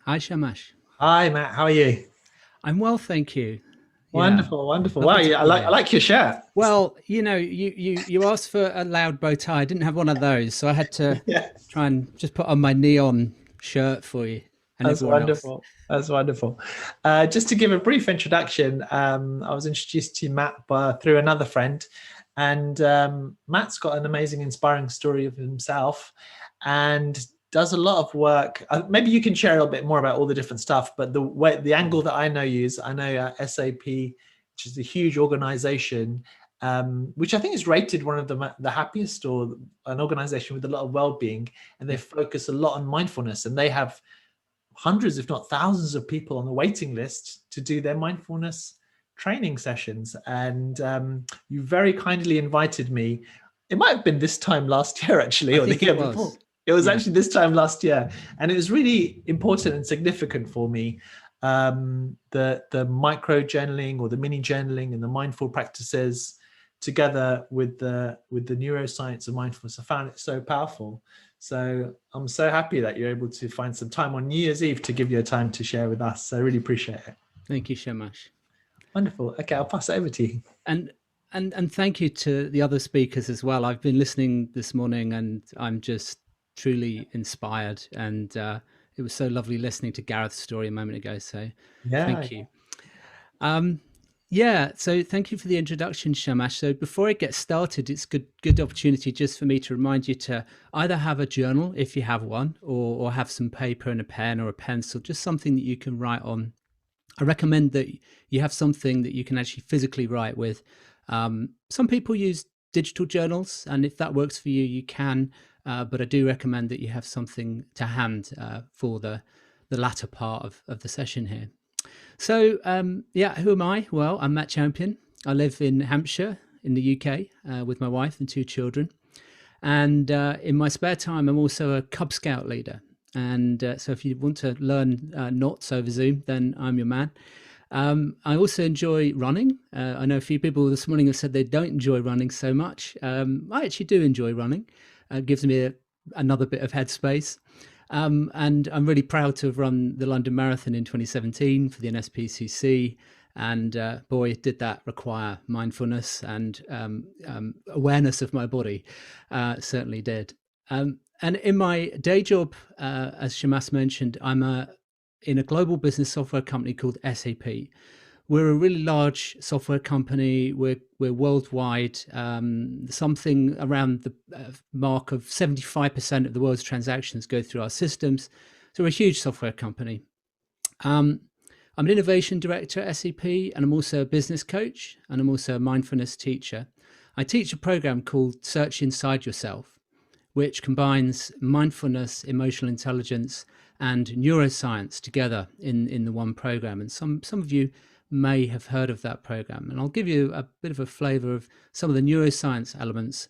Hi, Shamash. Hi, Matt. How are you? I'm well, thank you. Yeah, Wonderful, wonderful. Wow, lovely to I be like I here. like your shirt. Well, you asked for a loud bow tie. I didn't have one of those, so I had to Yeah, try and just put on my neon shirt for you and that's everyone else. wonderful. That's wonderful. Just to give a brief introduction, I was introduced to Matt through another friend, and Matt's got an amazing, inspiring story of himself, and does a lot of work. Maybe you can share a little bit more about all the different stuff, but the angle that I know you is I know SAP, which is a huge organization. Which I think is rated one of the happiest or an organization with a lot of well-being, and they Yeah, focus a lot on mindfulness, and they have hundreds, if not thousands, of people on the waiting list to do their mindfulness training sessions. And you very kindly invited me. It might have been this time last year, actually, I or the think it year before. was. It was Yeah, actually this time last year, and it was really important and significant for me. The micro journaling or the mini journaling and the mindful practices together with the neuroscience of mindfulness, I found it so powerful. So I'm so happy that you're able to find some time on New Year's Eve to give you a time to share with us. So I really appreciate it. thank you, Shamash. Wonderful. Okay, I'll pass it over to you. And and thank you to the other speakers as well. I've been listening this morning, and I'm just truly inspired. And it was so lovely listening to Gareth's story a moment ago. So Yeah. thank you. Um, yeah, so thank you for the introduction, Shamash. So before I get started, it's good opportunity just for me to remind you to either have a journal if you have one, or have some paper and a pen or a pencil, just something that you can write on. I recommend that you have something that you can actually physically write with. Some people use digital journals, and if that works for you, you can. But I do recommend that you have something to hand for the latter part of the session here. So, yeah, who am I? Well, I'm Matt Champion. I live in Hampshire in the UK with my wife and two children. And in my spare time, I'm also a Cub Scout leader. And so, if you want to learn knots over Zoom, then I'm your man. I also enjoy running. I know a few people this morning have said they don't enjoy running so much. I actually do enjoy running. It gives me another bit of headspace. And I'm really proud to have run the London Marathon in 2017 for the NSPCC. And boy, did that require mindfulness and awareness of my body. Certainly did. And in my day job, as Shamas mentioned, in a global business software company called SAP. We're a really large software company. We're worldwide. Something around the mark of 75% of the world's transactions go through our systems. So we're a huge software company. Um, I'm an innovation director at SAP, and I'm also a business coach, and I'm also a mindfulness teacher. I teach a program called Search Inside Yourself, which combines mindfulness, emotional intelligence, and neuroscience together in the one program. And some of you may have heard of that program. And I'll give you a bit of a flavor of some of the neuroscience elements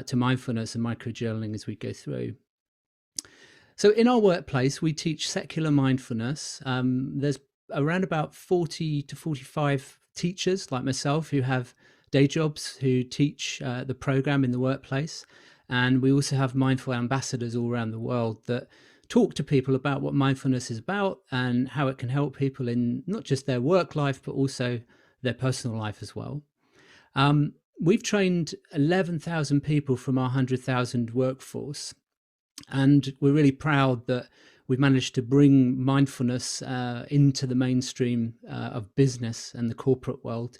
to mindfulness and microjournaling as we go through. So in our workplace, we teach secular mindfulness. There's around about 40 to 45 teachers like myself who have day jobs who teach the program in the workplace. And we also have mindful ambassadors all around the world that talk to people about what mindfulness is about and how it can help people in not just their work life, but also their personal life as well. We've trained 11,000 people from our 100,000 workforce. And we're really proud that we've managed to bring mindfulness into the mainstream of business and the corporate world.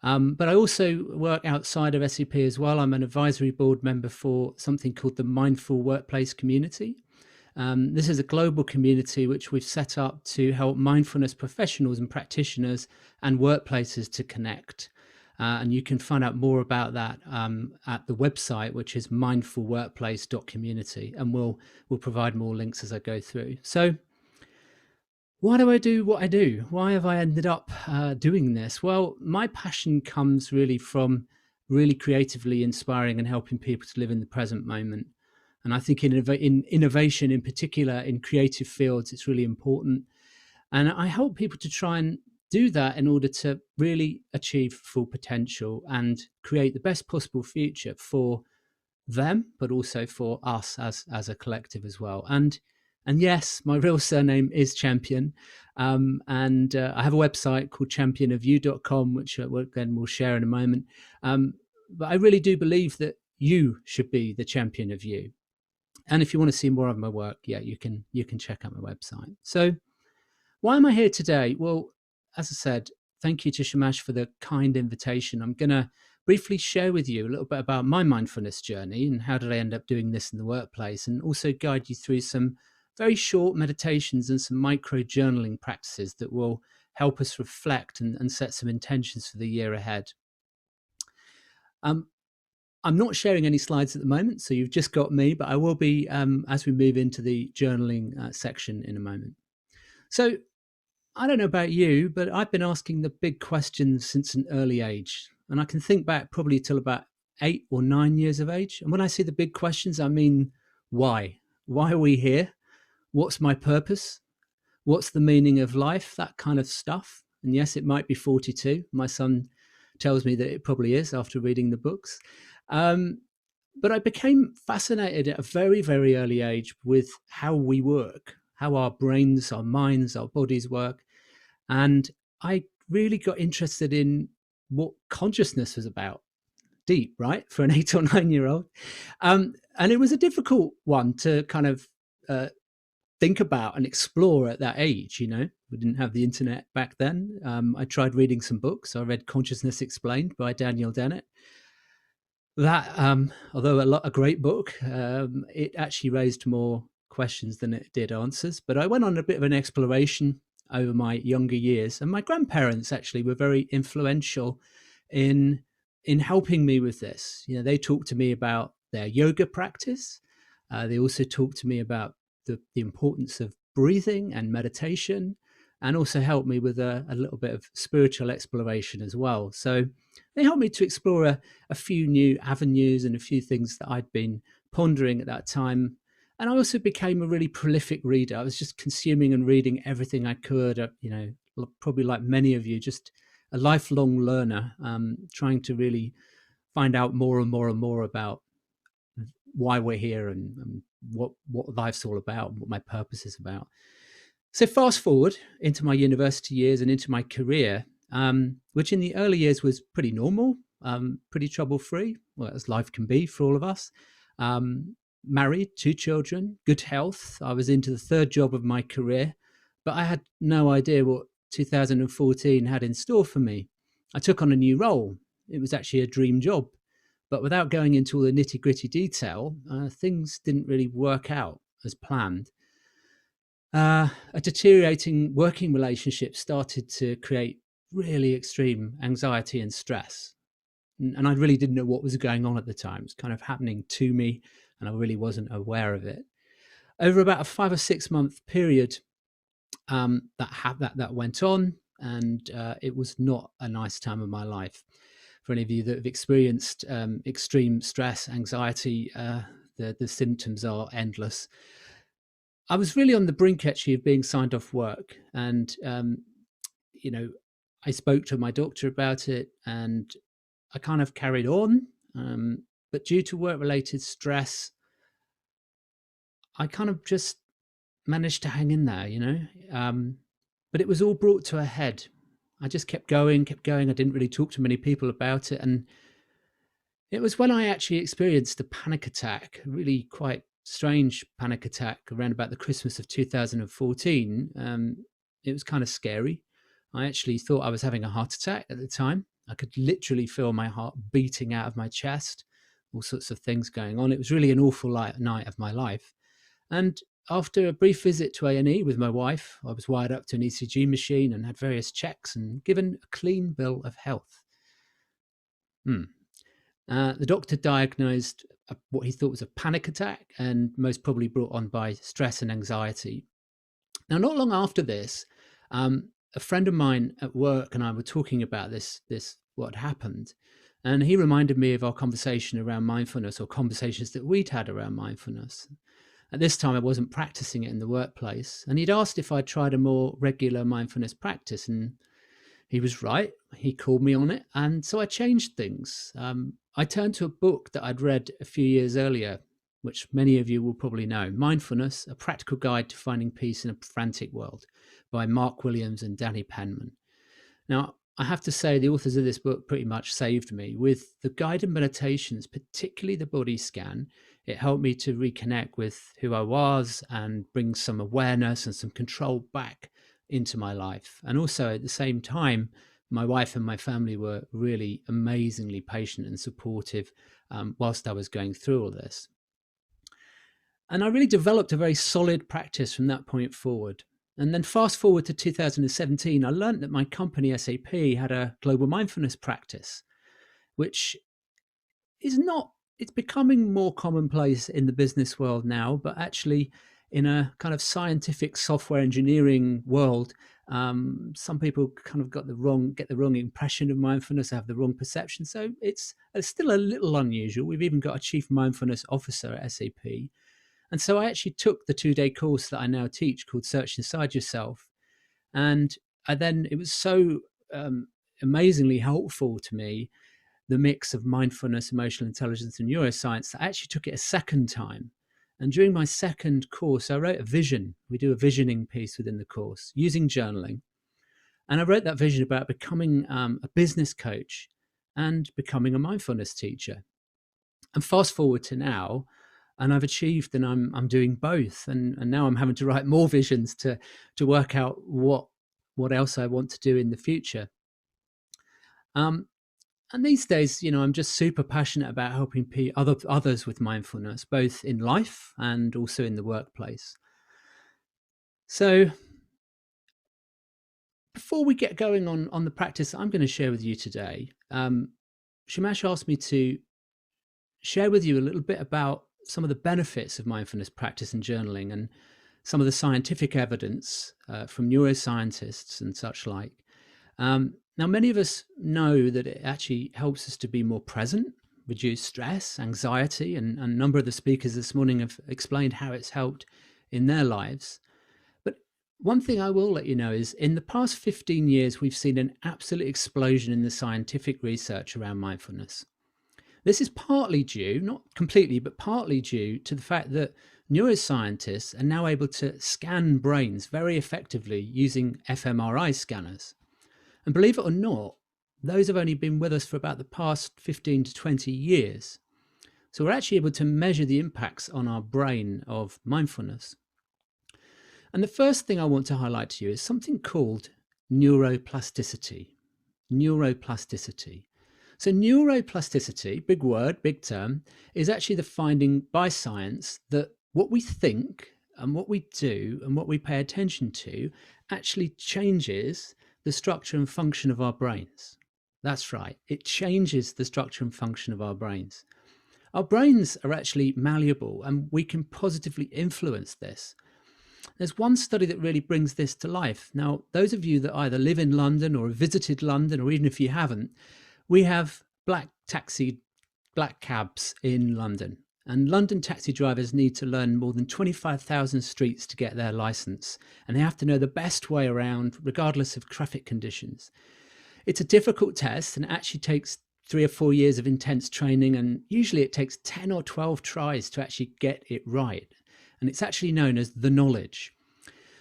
But I also work outside of SAP as well. I'm an advisory board member for something called the Mindful Workplace Community. This is a global community which we've set up to help mindfulness professionals and practitioners and workplaces to connect. And you can find out more about that at the website, which is mindfulworkplace.community. And we'll provide more links as I go through. So why do I do what I do? Why have I ended up doing this? Well, my passion comes really from really creatively inspiring and helping people to live in the present moment. And I think in innovation, in particular, in creative fields, it's really important. And I help people to try and do that in order to really achieve full potential and create the best possible future for them, but also for us as a collective as well. And And yes, my real surname is Champion. And I have a website called championofyou.com, which again we'll share in a moment. But I really do believe that you should be the champion of you. And if you want to see more of my work, yeah, you can check out my website. So why am I here today? Well, as I said, thank you to Shamash for the kind invitation. I'm going to briefly share with you a little bit about my mindfulness journey and how did I end up doing this in the workplace, and also guide you through some very short meditations and some micro journaling practices that will help us reflect and set some intentions for the year ahead. Um, I'm not sharing any slides at the moment, so you've just got me, but I will be as we move into the journaling section in a moment. So I don't know about you, but I've been asking the big questions since an early age. And I can think back probably till about 8 or 9 years of age. And when I say the big questions, I mean, why? Why are we here? What's my purpose? What's the meaning of life? That kind of stuff. And yes, it might be 42. My son tells me that it probably is after reading the books. Um, but I became fascinated at a very, very early age with how we work, how our brains, our minds, our bodies work. And I really got interested in what consciousness was about. Deep, right? For an 8 or 9 year old. And it was a difficult one to kind of uh, think about and explore at that age. We didn't have the internet back then. I tried reading some books. I read Consciousness Explained by Daniel Dennett. That, although a great book, it actually raised more questions than it did answers. But I went on a bit of an exploration over my younger years, and my grandparents actually were very influential in helping me with this. They talked to me about their yoga practice. They also talked to me about the importance of breathing and meditation, and also helped me with a little bit of spiritual exploration as well. So they helped me to explore a few new avenues and a few things that I'd been pondering at that time. And I also became a really prolific reader. I was just consuming and reading everything I could, probably like many of you, just a lifelong learner, trying to really find out more and more and more about why we're here and what life's all about and what my purpose is about. So fast forward into my university years and into my career, which in the early years was pretty normal, pretty trouble-free, well, as life can be for all of us. Married, 2 children, good health. I was into the third job of my career, but I had no idea what 2014 had in store for me. I took on a new role. It was actually a dream job, but without going into all the nitty-gritty detail, things didn't really work out as planned. A deteriorating working relationship started to create really extreme anxiety and stress. And I really didn't know what was going on at the time. It was kind of happening to me, and I really wasn't aware of it. Over about a 5 or 6 month period, that went on, and it was not a nice time of my life. For any of you that have experienced extreme stress, anxiety, the symptoms are endless. I was really on the brink actually of being signed off work, and you know, I spoke to my doctor about it, and I kind of carried on. But due to work-related stress, I kind of just managed to hang in there, but it was all brought to a head. I just kept going, kept going. I didn't really talk to many people about it, and it was when I actually experienced a panic attack, a really quite strange panic attack around about the Christmas of 2014. It was kind of scary. I actually thought I was having a heart attack at the time. I could literally feel my heart beating out of my chest, all sorts of things going on. It was really an awful night of my life. And after a brief visit to A&E with my wife, I was wired up to an ECG machine and had various checks and given a clean bill of health. The doctor diagnosed what he thought was a panic attack, and most probably brought on by stress and anxiety. Now, not long after this, a friend of mine at work and I were talking about this what happened, and he reminded me of our conversation around mindfulness, or conversations that we'd had around mindfulness. At this time, I wasn't practicing it in the workplace, and he'd asked if I'd tried a more regular mindfulness practice, and he was right. He called me on it, and so I changed things. I turned to a book that I'd read a few years earlier, which many of you will probably know. Mindfulness, A Practical Guide to Finding Peace in a Frantic World by Mark Williams and Danny Penman. Now, I have to say, the authors of this book pretty much saved me. With the guided meditations, particularly the body scan, it helped me to reconnect with who I was and bring some awareness and some control back into my life. And also at the same time, my wife and my family were really amazingly patient and supportive whilst I was going through all this. And I really developed a very solid practice from that point forward. And then fast forward to 2017, I learned that my company, SAP, had a global mindfulness practice, which is not, it's becoming more commonplace in the business world now, but actually in a kind of scientific software engineering world, some people kind of get the wrong impression of mindfulness, have the wrong perception. So it's still a little unusual. We've even got a chief mindfulness officer at SAP. And so I actually took the 2-day course that I now teach called Search Inside Yourself. And it was so amazingly helpful to me, the mix of mindfulness, emotional intelligence, and neuroscience, that I actually took it a second time. And during my second course, I wrote a vision. We do a visioning piece within the course using journaling. And I wrote that vision about becoming a business coach and becoming a mindfulness teacher. And fast forward to now, and I've achieved, and I'm doing both. And now I'm having to write more visions to work out what else I want to do in the future. And these days, I'm just super passionate about helping others with mindfulness, both in life and also in the workplace. So before we get going on the practice I'm going to share with you today, Shamash asked me to share with you a little bit about some of the benefits of mindfulness practice and journaling, and some of the scientific evidence from neuroscientists and such like. Now, many of us know that it actually helps us to be more present, reduce stress, anxiety, and a number of the speakers this morning have explained how it's helped in their lives. But one thing I will let you know is in the past 15 years, we've seen an absolute explosion in the scientific research around mindfulness. This is partly due, not completely, but partly due to the fact that neuroscientists are now able to scan brains very effectively using fMRI scanners. And believe it or not, those have only been with us for about the past 15 to 20 years. So we're actually able to measure the impacts on our brain of mindfulness. And the first thing I want to highlight to you is something called neuroplasticity. Neuroplasticity. So neuroplasticity, big word, big term, is actually the finding by science that what we think and what we do and what we pay attention to actually changes the structure and function of our brains. That's right. It changes the structure and function of our brains. Our brains are actually malleable, and we can positively influence this. There's one study that really brings this to life. Now, those of you that either live in London or have visited London, or even if you haven't, we have black cabs in London. And London taxi drivers need to learn more than 25,000 streets to get their license. And they have to know the best way around, regardless of traffic conditions. It's a difficult test, and it actually takes 3 or 4 years of intense training. And usually it takes 10 or 12 tries to actually get it right. And it's actually known as the knowledge.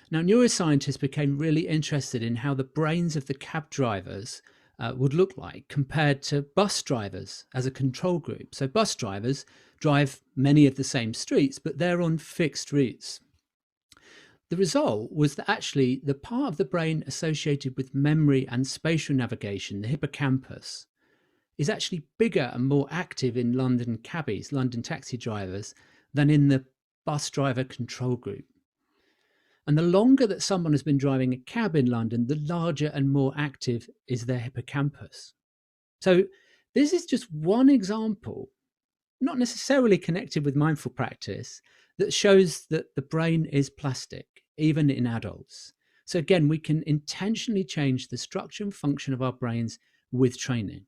Now, neuroscientists became really interested in how the brains of the cab drivers would look like compared to bus drivers as a control group. So bus drivers drive many of the same streets, but they're on fixed routes. The result was that actually the part of the brain associated with memory and spatial navigation, the hippocampus, is actually bigger and more active in London cabbies, London taxi drivers, than in the bus driver control group. And the longer that someone has been driving a cab in London, the larger and more active is their hippocampus. So this is just one example, not necessarily connected with mindful practice, that shows that the brain is plastic, even in adults. So again, we can intentionally change the structure and function of our brains with training.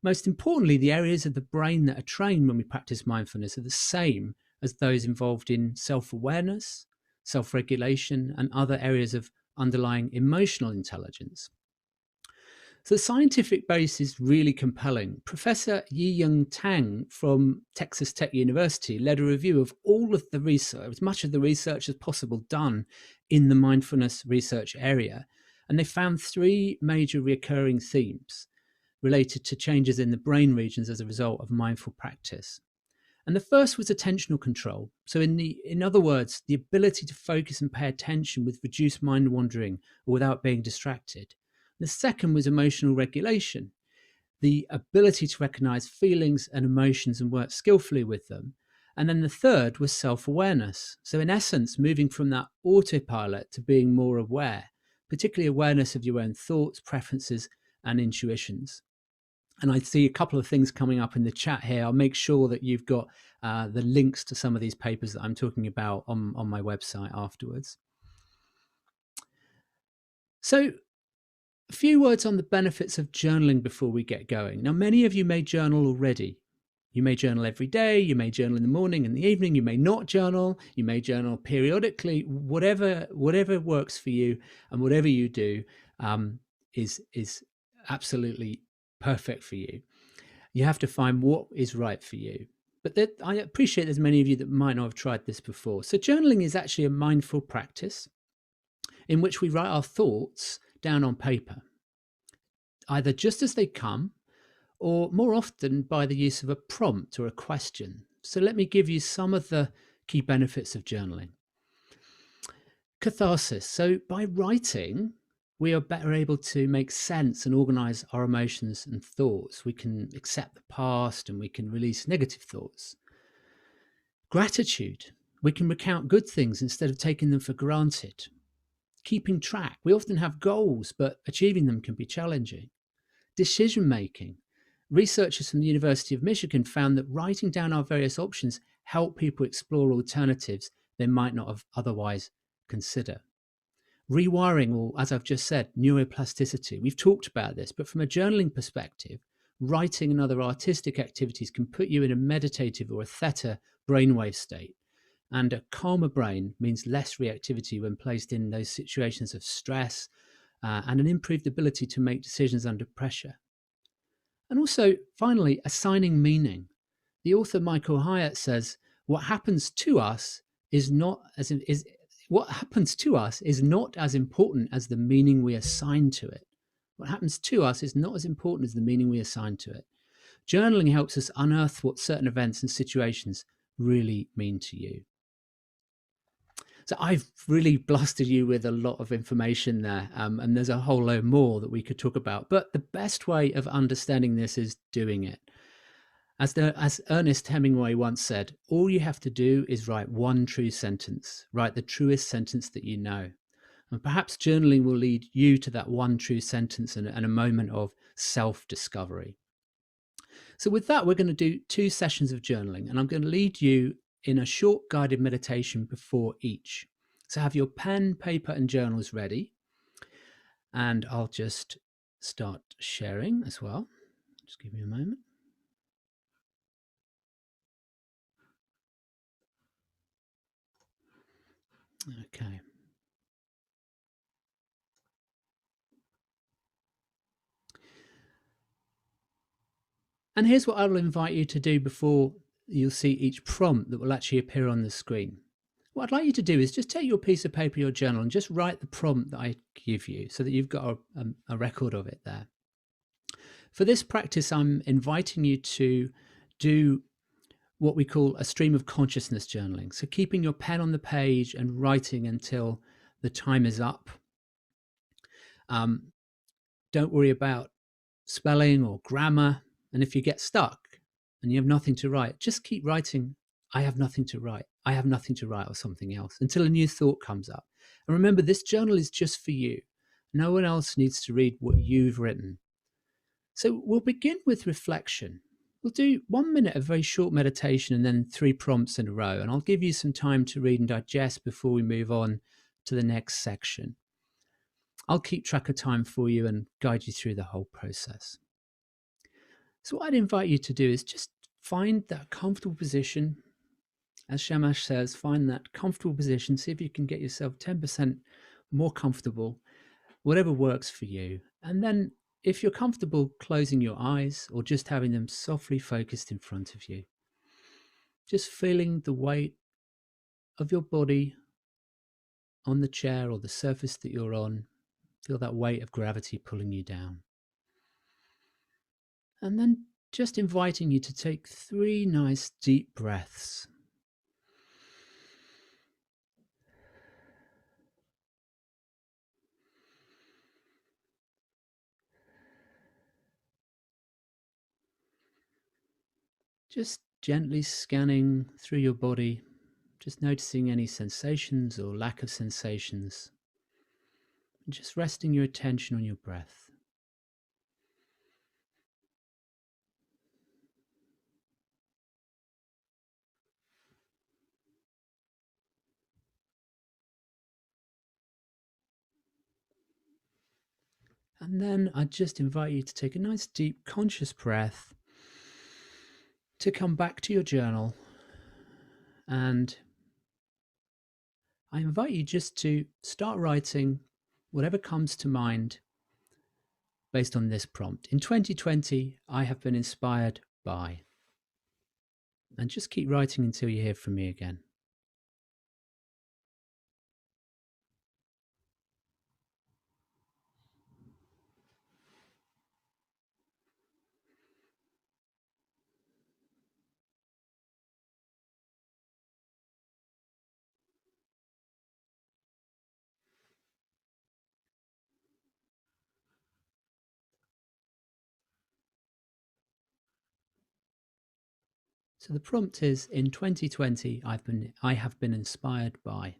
Most importantly, the areas of the brain that are trained when we practice mindfulness are the same as those involved in self-awareness, self-regulation, and other areas of underlying emotional intelligence. So the scientific base is really compelling. Professor Yi-Young Tang from Texas Tech University led a review of all of the research, as much of the research as possible done in the mindfulness research area. And they found three major recurring themes related to changes in the brain regions as a result of mindful practice. And the first was attentional control. So in other words, the ability to focus and pay attention with reduced mind wandering or without being distracted. The second was emotional regulation, the ability to recognize feelings and emotions and work skillfully with them. And then the third was self-awareness. So in essence, moving from that autopilot to being more aware, particularly awareness of your own thoughts, preferences, and intuitions. And I see a couple of things coming up in the chat here. I'll make sure that you've got the links to some of these papers that I'm talking about on my website afterwards. So a few words on the benefits of journaling before we get going. Now, many of you may journal already. You may journal every day, you may journal in the morning and the evening, you may not journal, you may journal periodically, whatever works for you and whatever you do is absolutely perfect for you. You have to find what is right for you. But I appreciate there's many of you that might not have tried this before. So journaling is actually a mindful practice in which we write our thoughts down on paper, either just as they come or more often by the use of a prompt or a question. So let me give you some of the key benefits of journaling. Catharsis. So by writing, we are better able to make sense and organize our emotions and thoughts. We can accept the past and we can release negative thoughts. Gratitude. We can recount good things instead of taking them for granted. Keeping track. We often have goals, but achieving them can be challenging. Decision making. Researchers from the University of Michigan found that writing down our various options help people explore alternatives they might not have otherwise considered. Rewiring, or as I've just said, neuroplasticity. We've talked about this, but from a journaling perspective, writing and other artistic activities can put you in a meditative or a theta brainwave state. And a calmer brain means less reactivity when placed in those situations of stress and an improved ability to make decisions under pressure. And also, finally, assigning meaning. The author Michael Hyatt says, what happens to us is not as important as the meaning we assign to it. What happens to us is not as important as the meaning we assign to it. Journaling helps us unearth what certain events and situations really mean to you. So I've really blasted you with a lot of information there, and there's a whole load more that we could talk about. But the best way of understanding this is doing it. As Ernest Hemingway once said, all you have to do is write one true sentence. Write the truest sentence that you know. And perhaps journaling will lead you to that one true sentence and a moment of self-discovery. So with that, we're going to do 2 sessions of journaling, and I'm going to lead you in a short guided meditation before each. So have your pen, paper, and journals ready. And I'll just start sharing as well. Just give me a moment. Okay. And here's what I will invite you to do before you'll see each prompt that will actually appear on the screen. What I'd like you to do is just take your piece of paper, your journal, and just write the prompt that I give you so that you've got a record of it there. For this practice, I'm inviting you to do what we call a stream of consciousness journaling. So keeping your pen on the page and writing until the time is up. Don't worry about spelling or grammar. And if you get stuck and you have nothing to write, just keep writing, I have nothing to write. I have nothing to write, or something else, until a new thought comes up. And remember, this journal is just for you. No one else needs to read what you've written. So we'll begin with reflection. We'll do 1 minute of very short meditation and then 3 prompts in a row. And I'll give you some time to read and digest before we move on to the next section. I'll keep track of time for you and guide you through the whole process. So what I'd invite you to do is just find that comfortable position. As Shamash says, find that comfortable position. See if you can get yourself 10% more comfortable, whatever works for you. And then if you're comfortable closing your eyes or just having them softly focused in front of you, just feeling the weight of your body on the chair or the surface that you're on, feel that weight of gravity pulling you down. And then just inviting you to take 3 nice deep breaths. Just gently scanning through your body, just noticing any sensations or lack of sensations, and just resting your attention on your breath. And then I just invite you to take a nice deep conscious breath to come back to your journal. And I invite you just to start writing whatever comes to mind based on this prompt. In 2020, I have been inspired by. And just keep writing until you hear from me again. So the prompt is, in 2020, I have been inspired by.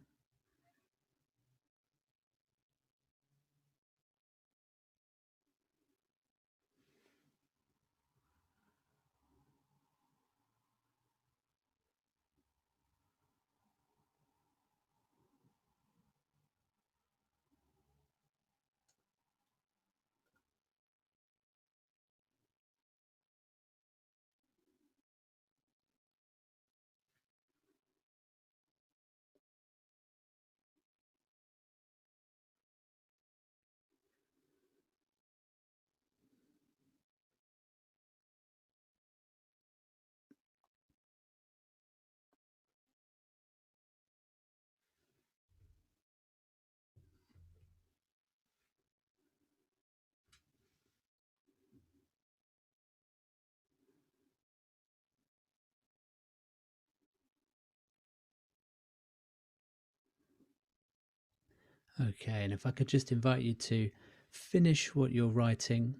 Okay, and if I could just invite you to finish what you're writing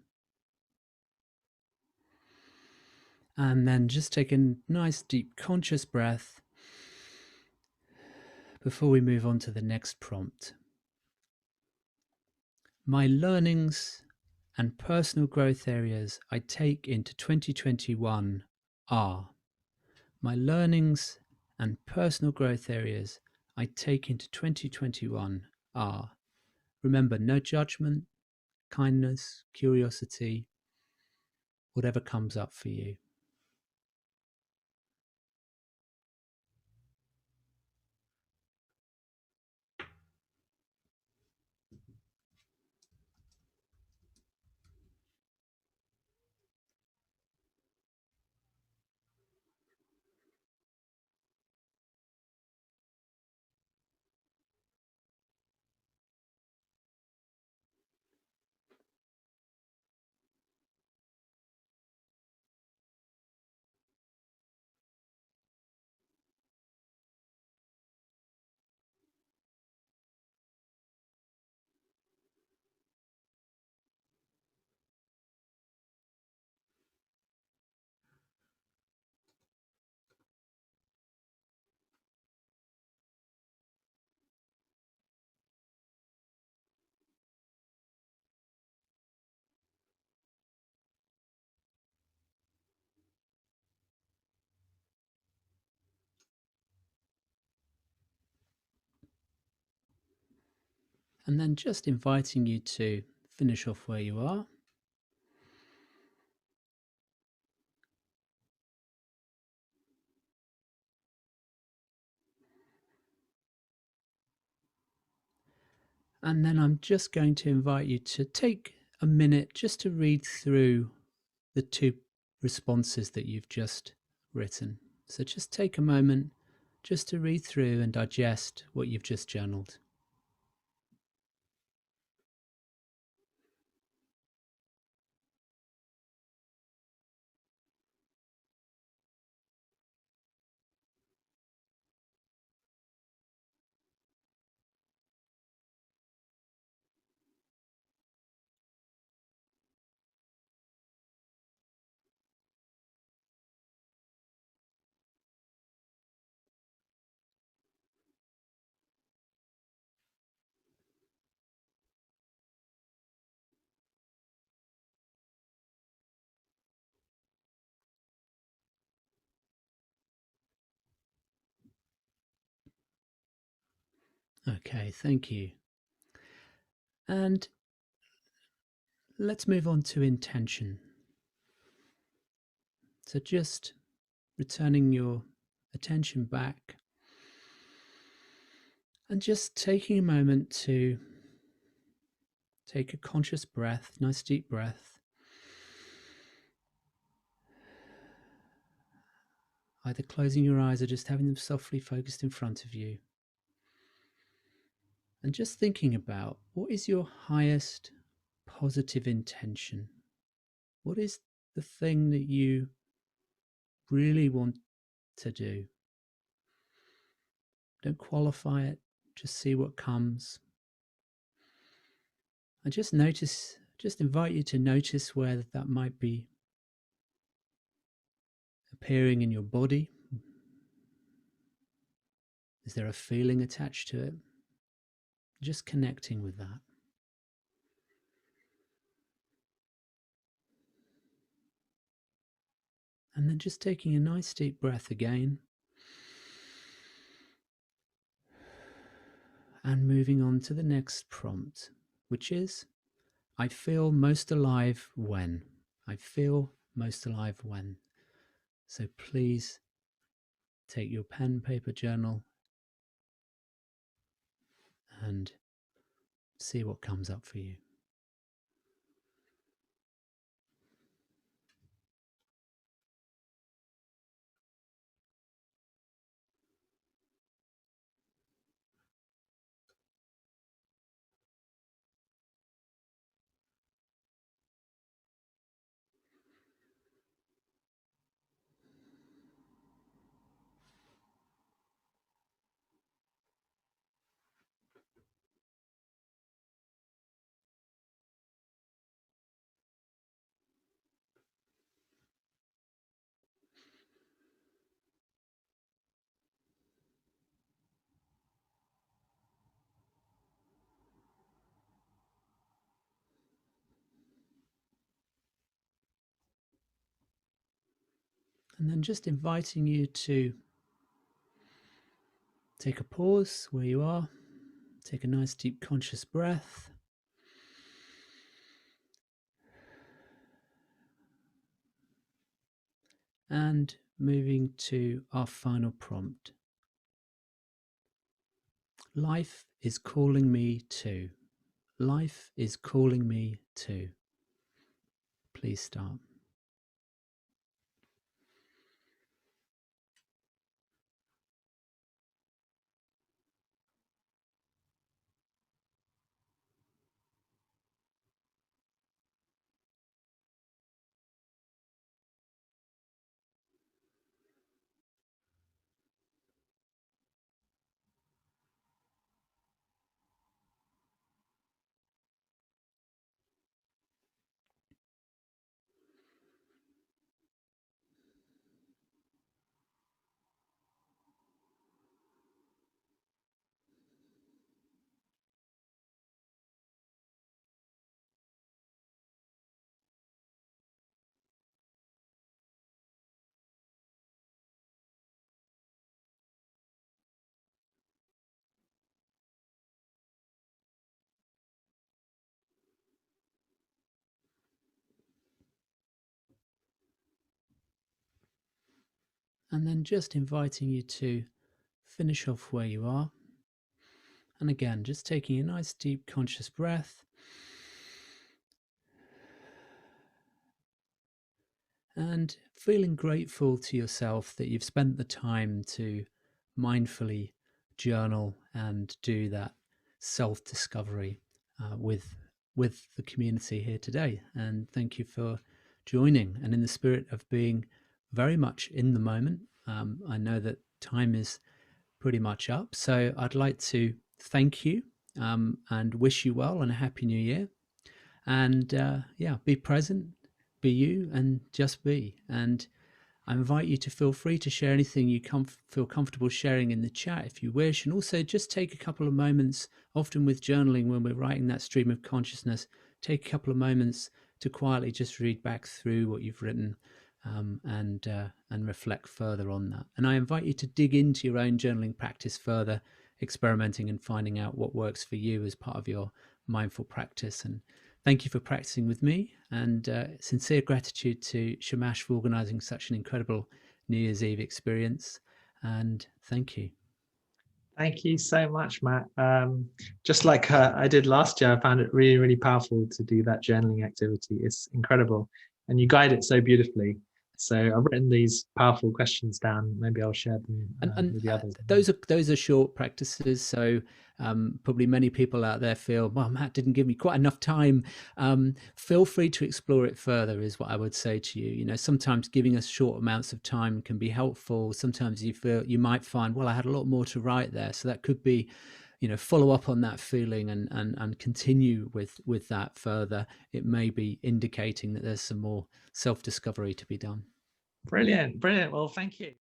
and then just take a nice deep conscious breath before we move on to the next prompt. My learnings and personal growth areas I take into 2021 are. My learnings and personal growth areas I take into 2021 are. Remember, no judgment, kindness, curiosity, whatever comes up for you. And then just inviting you to finish off where you are. And then I'm just going to invite you to take a minute just to read through the two responses that you've just written. So just take a moment just to read through and digest what you've just journaled. Okay, thank you. And let's move on to intention. So just returning your attention back and just taking a moment to take a conscious breath, nice deep breath, either closing your eyes or just having them softly focused in front of you. And just thinking about what is your highest positive intention? What is the thing that you really want to do? Don't qualify it, just see what comes. And just notice, just invite you to notice where that might be appearing in your body. Is there a feeling attached to it? Just connecting with that. And then just taking a nice deep breath again. And moving on to the next prompt, which is, I feel most alive when. I feel most alive when. So please take your pen, paper, journal and see what comes up for you. And then just inviting you to take a pause where you are, take a nice deep conscious breath. And moving to our final prompt. Life is calling me to. Life is calling me to. Please start. And then just inviting you to finish off where you are. And again, just taking a nice deep conscious breath and feeling grateful to yourself that you've spent the time to mindfully journal and do that self-discovery with the community here today. And thank you for joining. And in the spirit of being very much in the moment, I know that time is pretty much up. So I'd like to thank you and wish you well and a happy new year. And yeah, be present, be you, and just be. And I invite you to feel free to share anything you feel comfortable sharing in the chat if you wish. And also just take a couple of moments, often with journaling, when we're writing that stream of consciousness, take a couple of moments to quietly just read back through what you've written and reflect further on that. And I invite you to dig into your own journaling practice further, experimenting and finding out what works for you as part of your mindful practice. And thank you for practicing with me, and sincere gratitude to Shamash for organizing such an incredible New Year's Eve experience. And thank you. Thank you so much, Matt. Just like I did last year, I found it really, really powerful to do that journaling activity. It's incredible. And you guide it so beautifully. So I've written these powerful questions down. Maybe I'll share them And with the others. those are short practices. So probably many people out there feel, well, Matt didn't give me quite enough time. Feel free to explore it further, is what I would say to you. You know, sometimes giving us short amounts of time can be helpful. Sometimes you might find, well, I had a lot more to write there. So that could be, you know, follow up on that feeling and continue with that further. It may be indicating that there's some more self-discovery to be done. Brilliant. Brilliant. Well, thank you.